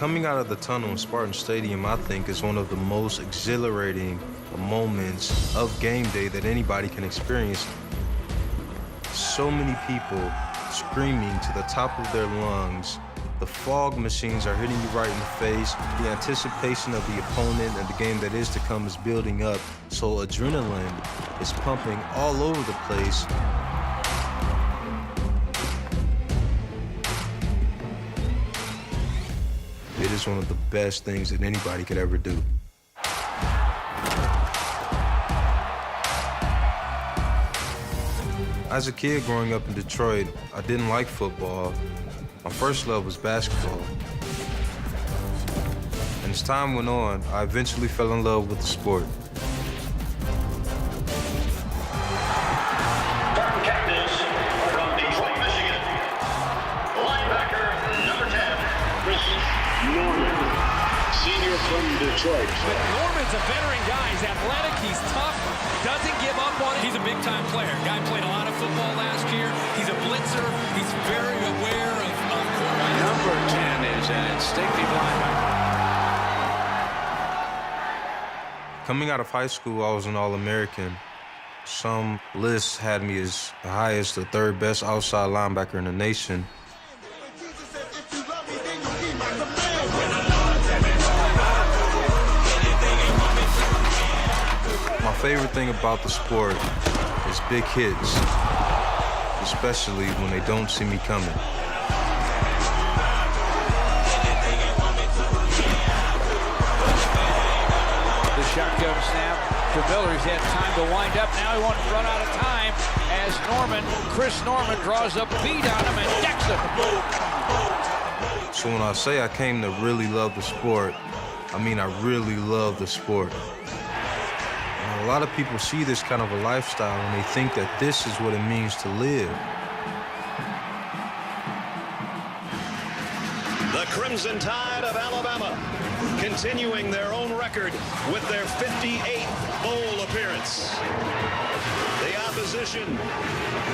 Coming out of the tunnel in Spartan Stadium, I think, is one of the most exhilarating moments of game day that anybody can experience. So many people screaming to the top of their lungs. The fog machines are hitting you right in the face. The anticipation of the opponent and the game that is to come is building up. So adrenaline is pumping all over the place. It is one of the best things that anybody could ever do. As a kid growing up in Detroit, I didn't like football. My first love was basketball. And as time went on, I eventually fell in love with the sport. Spartan Captives from Detroit, Michigan. Linebacker number 10, Chris Norman, senior from Detroit. But Norman's a veteran guy. He's athletic, he's tough, doesn't give up on it. He's a big-time player. Guy played a lot of football last year. He's a blitzer. He's very aware of Number 10 is an instinctive linebacker. Coming out of high school, I was an All-American. Some lists had me as the highest or third best outside linebacker in the nation. My favorite thing about the sport is big hits, especially when they don't see me coming. Shotgun snap to Miller. He's had time to wind up. Now he won't run out of time as Chris Norman draws a beat on him and decks him. So when I say I came to really love the sport, I mean I really love the sport. And a lot of people see this kind of a lifestyle and they think that this is what it means to live. The Crimson Tide of Alabama, continuing their own record with their 58th bowl appearance. The opposition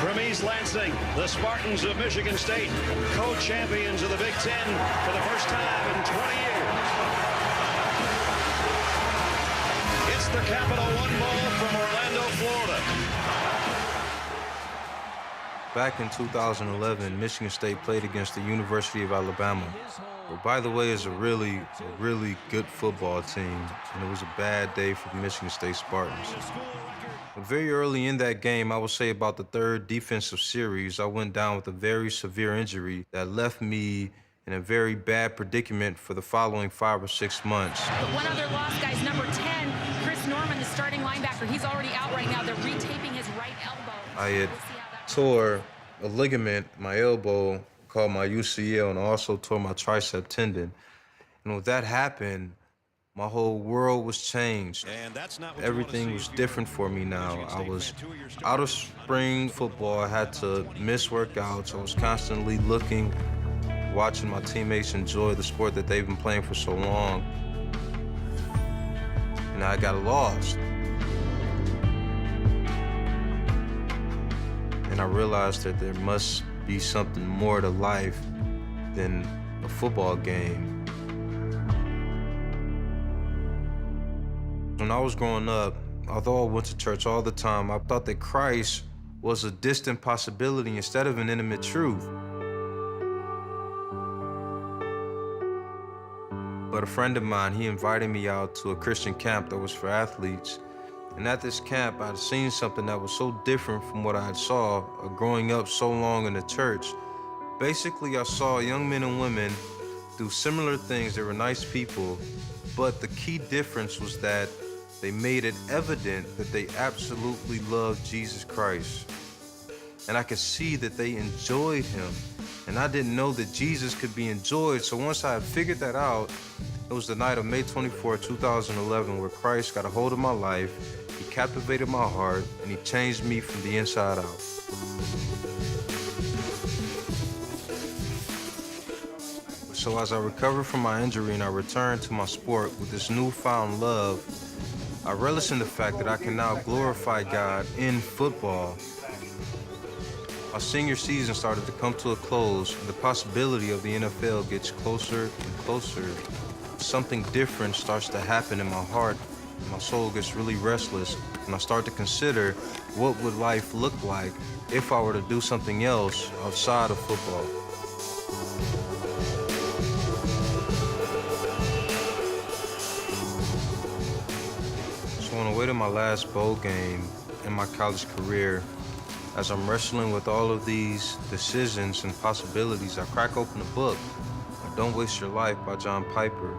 from East Lansing, the Spartans of Michigan State, co-champions of the Big Ten for the first time in 20 years. It's the Capital One Bowl from Orlando, Florida. Back in 2011, Michigan State played against the University of Alabama, who, by the way, is a really good football team, and it was a bad day for the Michigan State Spartans. But very early in that game, I would say about the third defensive series, I went down with a very severe injury that left me in a very bad predicament for the following 5 or 6 months. But one other loss, guys, number 10, Chris Norman, the starting linebacker. He's already out right now. They're retaping his right elbow. I had tore a ligament, my elbow, called my UCL, and I also tore my tricep tendon. And when that happened, my whole world was changed. Everything was different for me now. I was out of spring football. I had to miss workouts. I was constantly looking, watching my teammates enjoy the sport that they've been playing for so long. And I got lost. And I realized that there must be something more to life than a football game. When I was growing up, although I went to church all the time, I thought that Christ was a distant possibility instead of an intimate truth. But a friend of mine, he invited me out to a Christian camp that was for athletes. And at this camp, I'd seen something that was so different from what I had saw growing up so long in the church. Basically, I saw young men and women do similar things. They were nice people, but the key difference was that they made it evident that they absolutely loved Jesus Christ. And I could see that they enjoyed him. And I didn't know that Jesus could be enjoyed. So once I had figured that out, it was the night of May 24, 2011, where Christ got a hold of my life. He captivated my heart, and he changed me from the inside out. So as I recovered from my injury and I returned to my sport with this newfound love, I relish in the fact that I can now glorify God in football. My senior season started to come to a close, and the possibility of the NFL gets closer and closer. Something different starts to happen in my heart, and my soul gets really restless, and I start to consider what would life look like if I were to do something else outside of football. So on the way to my last bowl game in my college career, as I'm wrestling with all of these decisions and possibilities, I crack open a book, Don't Waste Your Life by John Piper.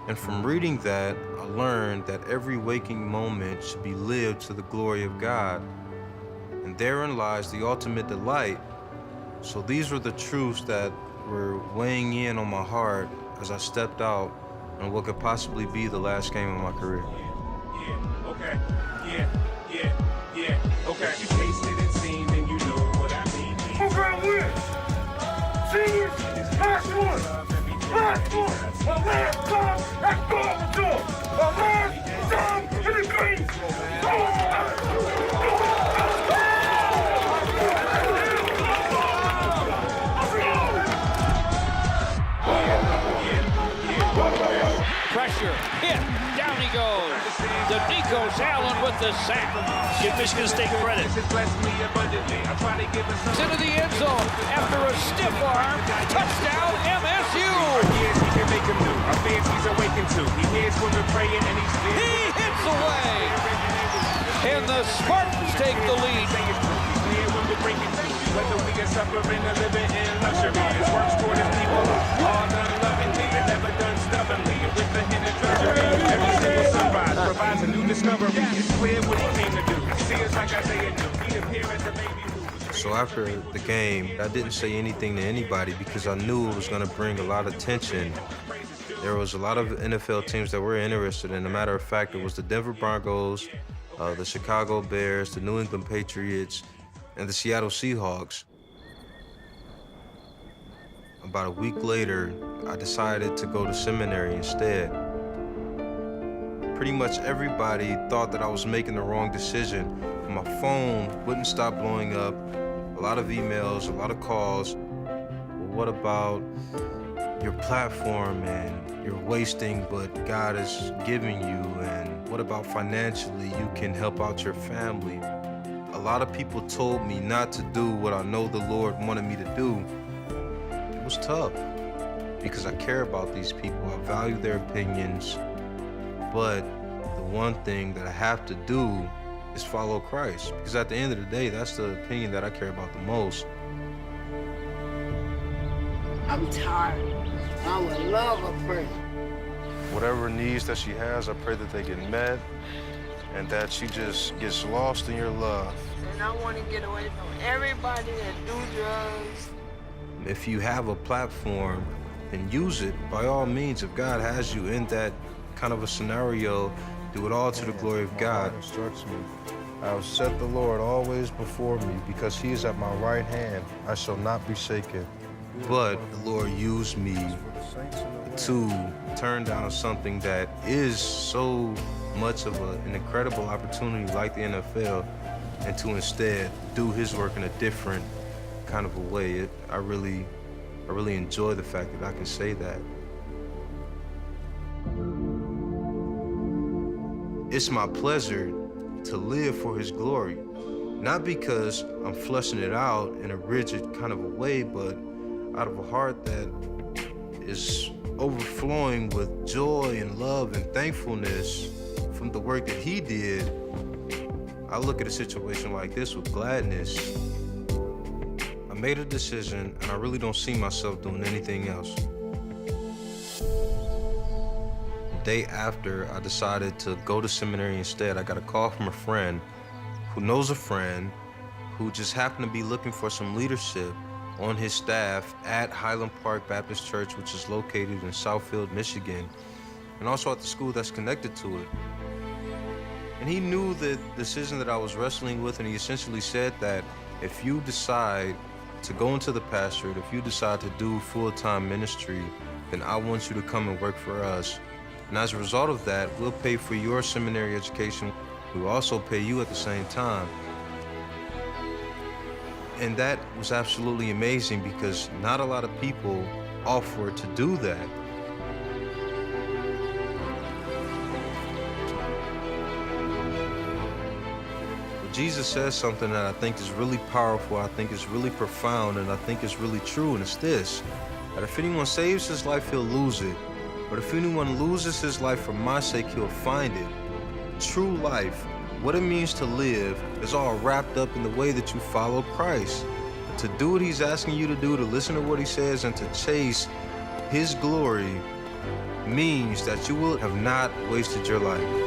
And from reading that, I learned that every waking moment should be lived to the glory of God. And therein lies the ultimate delight. So these were the truths that were weighing in on my heart as I stepped out on what could possibly be the last game of my career. Okay. Okay. You tasted and seen, and you know what I mean. Who's gonna win? Seniors, last one. Last one. A last time at Baltimore. A last time in the green. Pressure, hit, down he goes. D'Amico Allen with the sack. Give Michigan State credit. This has blessed me abundantly. I try to give it some. Into the end zone after a stiff arm. Touchdown, MSU. Yes, he can make him new. Our fans he's awakened to. He hears women praying and he's there. He hits away. And the Spartans take the lead. Whether we can suffer in a living in luxury, his works toward his people, all done lovingly and never done stubbornly. With the hidden treasury, every single sunrise provides a new discovery. It's clear what he came to do. See us like Isaiah knew. He appeared as a baby who. So after the game, I didn't say anything to anybody because I knew it was going to bring a lot of attention. There was a lot of NFL teams that were interested, and as a matter of fact, it was the Denver Broncos, the Chicago Bears, the New England Patriots, and the Seattle Seahawks. About a week later, I decided to go to seminary instead. Pretty much everybody thought that I was making the wrong decision. My phone wouldn't stop blowing up, a lot of emails, a lot of calls. Well, what about your platform and you're wasting what God is giving you? And what about financially, you can help out your family? A lot of people told me not to do what I know the Lord wanted me to do. It was tough because I care about these people. I value their opinions. But the one thing that I have to do is follow Christ. Because at the end of the day, that's the opinion that I care about the most. I'm tired. I would love a prayer. Whatever needs that she has, I pray that they get met and that she just gets lost in your love. And I want to get away from everybody that do drugs. If you have a platform, then use it. By all means, if God has you in that kind of a scenario, do it all to the glory of God. Instructs me. I have set the Lord always before me, because he is at my right hand. I shall not be shaken. But the Lord used me to turn down something that is so much of an incredible opportunity like the NFL, and to instead do his work in a different kind of a way. I really enjoy the fact that I can say that. It's my pleasure to live for his glory, not because I'm flushing it out in a rigid kind of a way, but out of a heart that is overflowing with joy and love and thankfulness from the work that he did. I look at a situation like this with gladness. I made a decision, and I really don't see myself doing anything else. The day after I decided to go to seminary instead, I got a call from a friend who knows a friend who just happened to be looking for some leadership on his staff at Highland Park Baptist Church, which is located in Southfield, Michigan, and also at the school that's connected to it. And he knew the decision that I was wrestling with, and he essentially said that if you decide to go into the pastorate, if you decide to do full-time ministry, then I want you to come and work for us. And as a result of that, we'll pay for your seminary education. We'll also pay you at the same time. And that was absolutely amazing because not a lot of people offer to do that. But Jesus says something that I think is really powerful, I think is really profound, and I think is really true, and it's this: that if anyone saves his life, he'll lose it. But if anyone loses his life for my sake, he'll find it. True life, what it means to live, is all wrapped up in the way that you follow Christ. To do what he's asking you to do, to listen to what he says, and to chase his glory means that you will have not wasted your life.